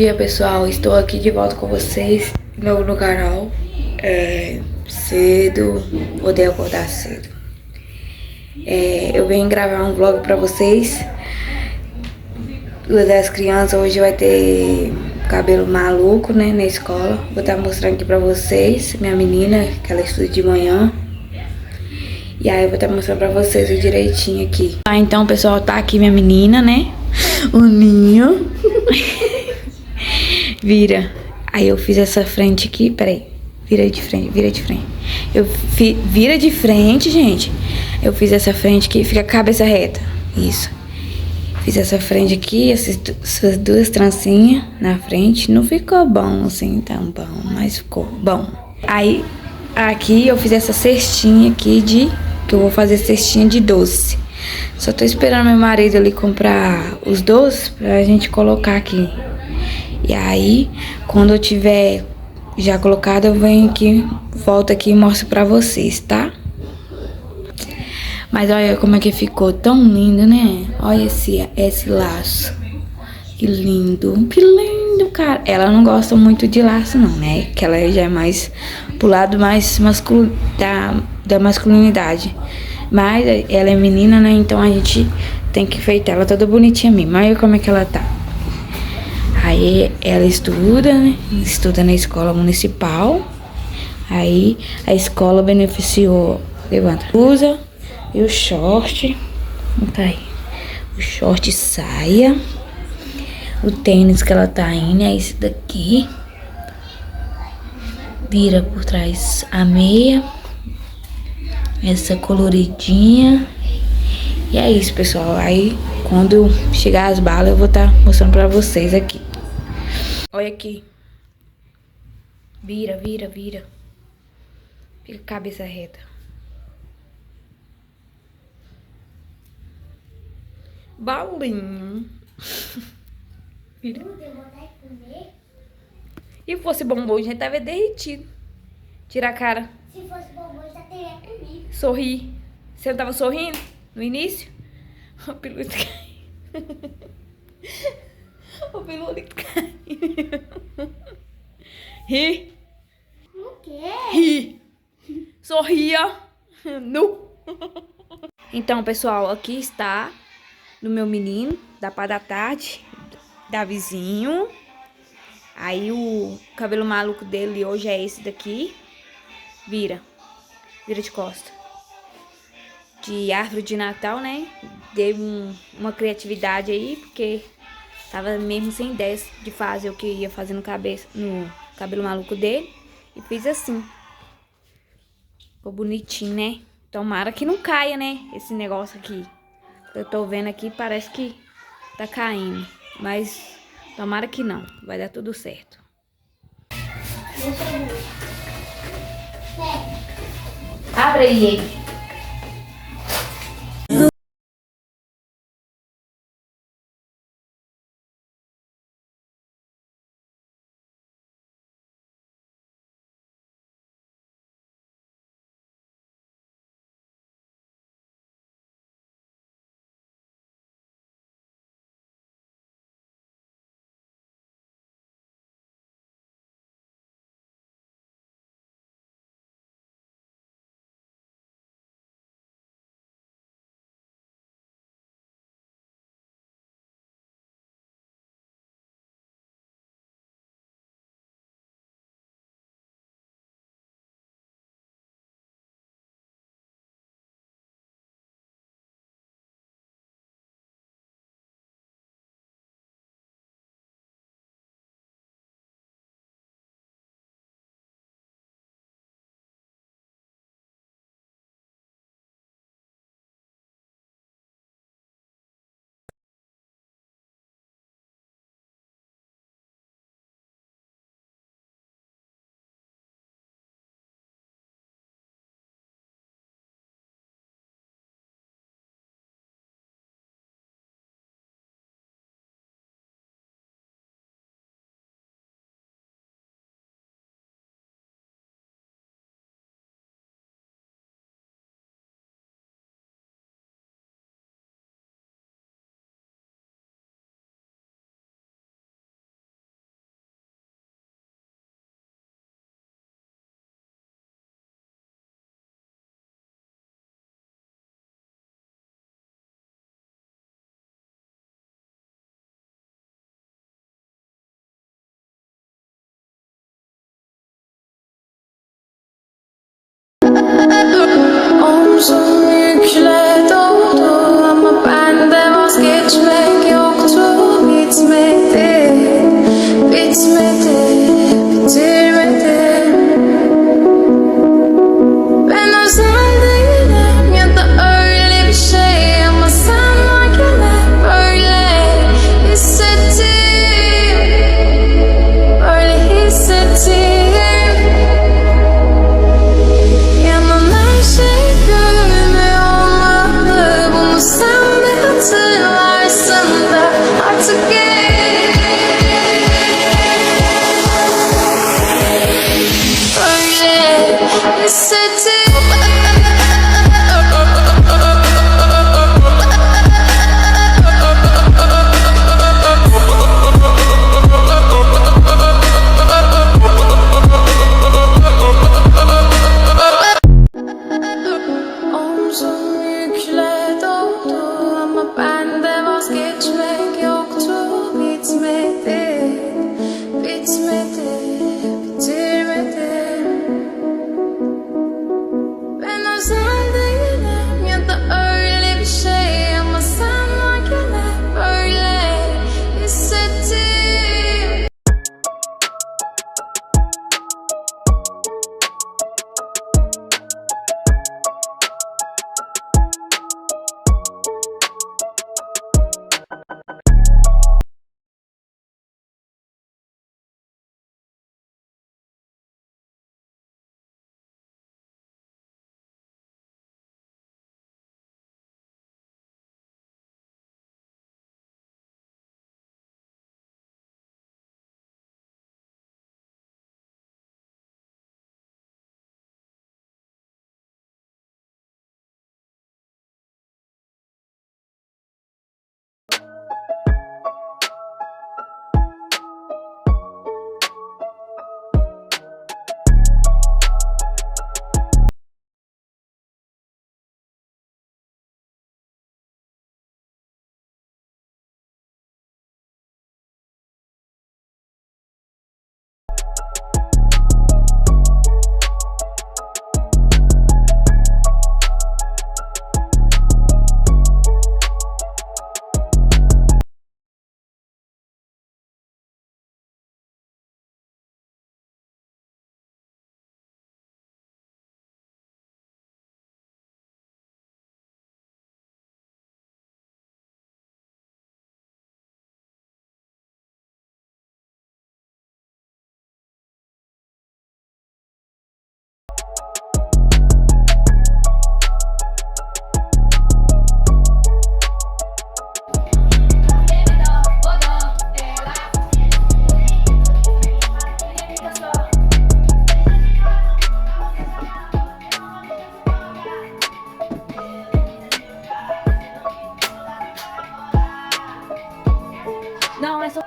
dia, pessoal. Estou aqui de volta com vocês no canal. Cedo, odeio acordar cedo. Eu venho gravar um vlog pra vocês. Das crianças, hoje vai ter cabelo maluco, né, na escola. Vou estar mostrando aqui pra vocês. Minha menina, que ela estuda de manhã. E aí eu vou estar mostrando pra vocês o direitinho aqui. Então, pessoal, tá aqui minha menina, né? O ninho. Vira. Aí eu fiz essa frente aqui, peraí. Vira de frente, vira de frente. Vira de frente, gente. Eu fiz essa frente aqui, fica a cabeça reta. Isso. Fiz essa frente aqui, essas duas trancinhas na frente. Não ficou bom assim, tão bom, mas ficou bom. Aí, aqui eu fiz essa cestinha aqui que eu vou fazer cestinha de doce. Só tô esperando meu marido ali comprar os doces pra gente colocar aqui. E aí, quando eu tiver já colocado, eu venho aqui, volto aqui e mostro pra vocês, tá? Mas olha como é que ficou, tão lindo, né? Olha esse laço. Que lindo, cara. Ela não gosta muito de laço não, né? Que ela já é mais pro lado mais da masculinidade. Mas ela é menina, né? Então a gente tem que enfeitar ela toda bonitinha mesmo. Olha como é que ela tá. Aí ela estuda, né? Estuda na escola municipal. Aí a escola beneficiou, levanta, usa e o short, tá aí. O short saia. O tênis que ela tá indo é esse daqui. Vira por trás a meia. Essa coloridinha. E é isso, pessoal. Aí quando chegar as balas eu vou estar mostrando pra vocês aqui. Olha aqui. Vira. Fica a cabeça reta. Balinho. Vira. E se fosse bombom, já tava derretido. Tira a cara. Se fosse bombom, já teria comido. Sorri. Você não tava sorrindo no início? O pelúcio caiu. O pelúcio caiu. Ri. O quê? Ri. Sorria. Nu. Então, pessoal, aqui está do meu menino, da pá da tarde, Davizinho. Aí o cabelo maluco dele hoje é esse daqui. Vira de costa. De árvore de Natal, né? Dei uma criatividade aí, porque tava mesmo sem ideia de fazer o que ia fazer no cabelo maluco dele. E fiz assim. Ficou bonitinho, né? Tomara que não caia, né? Esse negócio aqui. Eu tô vendo aqui, parece que tá caindo. Mas tomara que não. Vai dar tudo certo. Abre aí. Omzum yükle doldu ama bende vazgeçmek yoktu. Bitmedi, bitmedi, bitirmedim. Ben özel değilim ya da öyle bir şey ama sen varken hep böyle hissettim, böyle hissettim. Yanan her şey görünmüyor olmalı, bunu sen de hatırlarsın da artık böyle hissettim. Omzum yükle doldu ama bende vazgeçmek yoktu. Bitmedi, bitmedi, bitirmedim. Ben özel değilim ya da öyle bir şey ama sen varken hep böyle hissettim. Não, é só...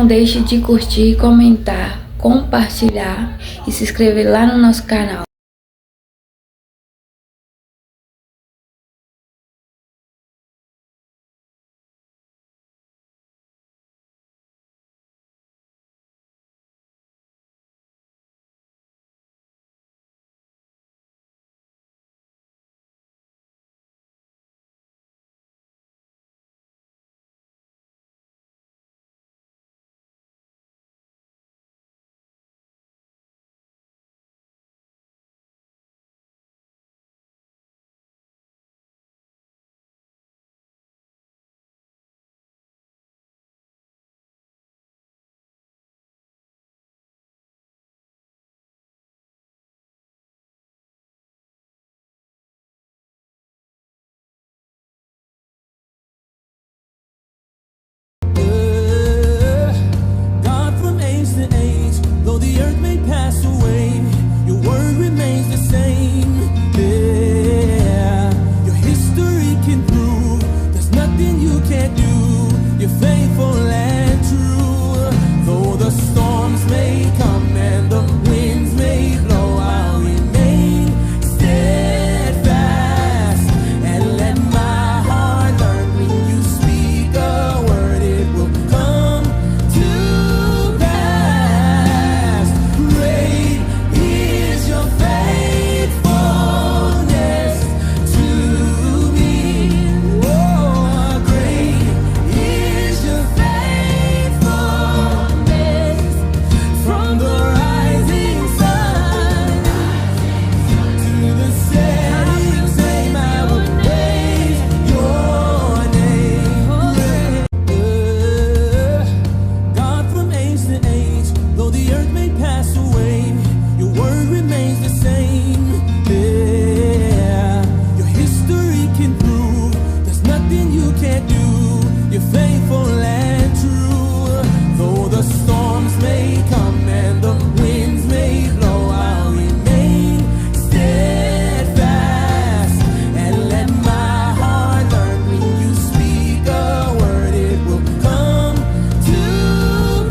não deixe de curtir, comentar, compartilhar e se inscrever lá no nosso canal.